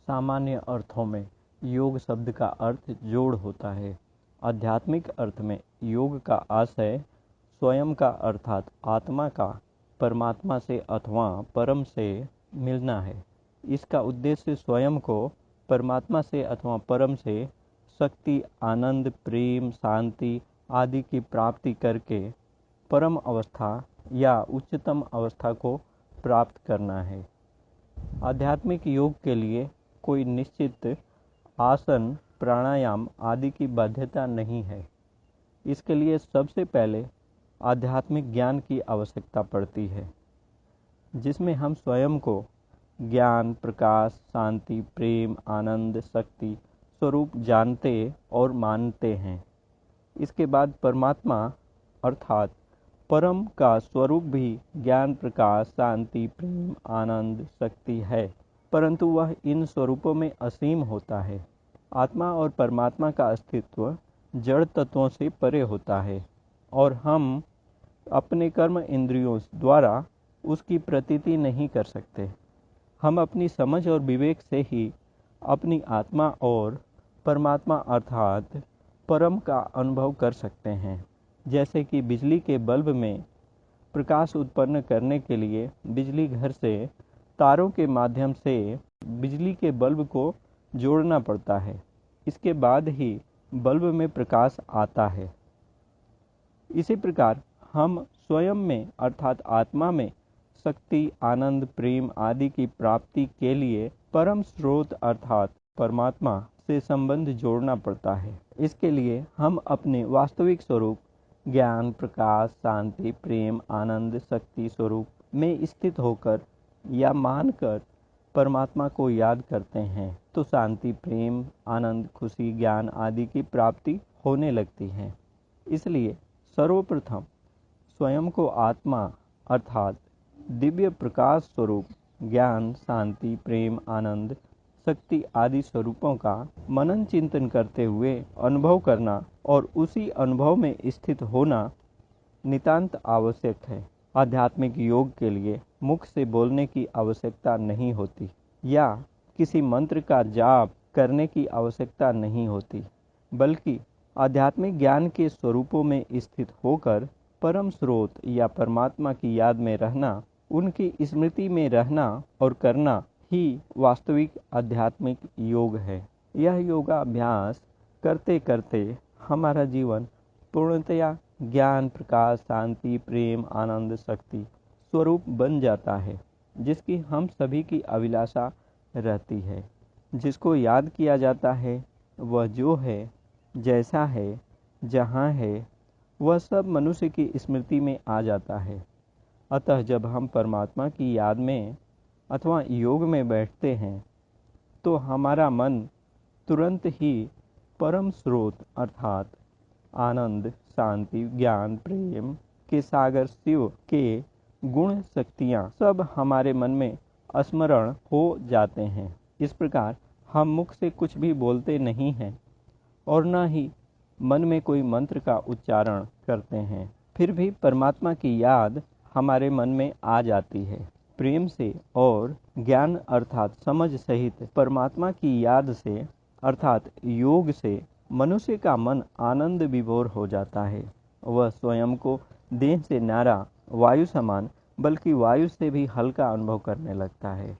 सामान्य अर्थों में योग शब्द का अर्थ जोड़ होता है। आध्यात्मिक अर्थ में योग का आशय स्वयं का अर्थात आत्मा का परमात्मा से अथवा परम से मिलना है। इसका उद्देश्य स्वयं को परमात्मा से अथवा परम से शक्ति, आनंद, प्रेम, शांति आदि की प्राप्ति करके परम अवस्था या उच्चतम अवस्था को प्राप्त करना है। आध्यात्मिक योग के लिए कोई निश्चित आसन, प्राणायाम आदि की बाध्यता नहीं है। इसके लिए सबसे पहले आध्यात्मिक ज्ञान की आवश्यकता पड़ती है, जिसमें हम स्वयं को ज्ञान, प्रकाश, शांति, प्रेम, आनंद, शक्ति स्वरूप जानते और मानते हैं। इसके बाद परमात्मा अर्थात परम का स्वरूप भी ज्ञान, प्रकाश, शांति, प्रेम, आनंद, शक्ति है, परंतु वह इन स्वरूपों में असीम होता है। आत्मा और परमात्मा का अस्तित्व जड़ तत्वों से परे होता है और हम अपने कर्म इंद्रियों द्वारा उसकी प्रतीति नहीं कर सकते। हम अपनी समझ और विवेक से ही अपनी आत्मा और परमात्मा अर्थात परम का अनुभव कर सकते हैं। जैसे कि बिजली के बल्ब में प्रकाश उत्पन्न करने के लिए बिजली घर से तारों के माध्यम से बिजली के बल्ब को जोड़ना पड़ता है। इसके बाद ही बल्ब में प्रकाश आता है। इसी प्रकार हम स्वयं में अर्थात आत्मा में शक्ति, आनंद, प्रेम आदि की प्राप्ति के लिए परम स्रोत अर्थात परमात्मा से संबंध जोड़ना पड़ता है। इसके लिए हम अपने वास्तविक स्वरूप ज्ञान, प्रकाश, शांति, प्रेम, आनंद, शक्ति स्वरूप में स्थित होकर या मानकर परमात्मा को याद करते हैं तो शांति, प्रेम, आनंद, खुशी, ज्ञान आदि की प्राप्ति होने लगती है। इसलिए सर्वप्रथम स्वयं को आत्मा अर्थात दिव्य प्रकाश स्वरूप ज्ञान, शांति, प्रेम, आनंद, शक्ति आदि स्वरूपों का मनन चिंतन करते हुए अनुभव करना और उसी अनुभव में स्थित होना नितांत आवश्यक है। आध्यात्मिक योग के लिए मुख से बोलने की आवश्यकता नहीं होती या किसी मंत्र का जाप करने की आवश्यकता नहीं होती, बल्कि आध्यात्मिक ज्ञान के स्वरूपों में स्थित होकर परम स्रोत या परमात्मा की याद में रहना, उनकी स्मृति में रहना और करना ही वास्तविक आध्यात्मिक योग है। यह योगाभ्यास करते करते हमारा जीवन पूर्णतया ज्ञान, प्रकाश, शांति, प्रेम, आनंद, शक्ति स्वरूप बन जाता है, जिसकी हम सभी की अभिलाषा रहती है। जिसको याद किया जाता है वह जो है, जैसा है, जहाँ है, वह सब मनुष्य की स्मृति में आ जाता है। अतः जब हम परमात्मा की याद में अथवा योग में बैठते हैं तो हमारा मन तुरंत ही परम स्रोत अर्थात आनंद, शांति, ज्ञान, प्रेम के सागर शिव के गुण, शक्तियाँ सब हमारे मन में स्मरण हो जाते हैं। इस प्रकार हम मुख से कुछ भी बोलते नहीं हैं और न ही मन में कोई मंत्र का उच्चारण करते हैं, फिर भी परमात्मा की याद हमारे मन में आ जाती है। प्रेम से और ज्ञान अर्थात समझ सहित परमात्मा की याद से अर्थात योग से मनुष्य का मन आनंद विभोर हो जाता है। वह स्वयं को देह से न्यारा वायु समान बल्कि वायु से भी हल्का अनुभव करने लगता है।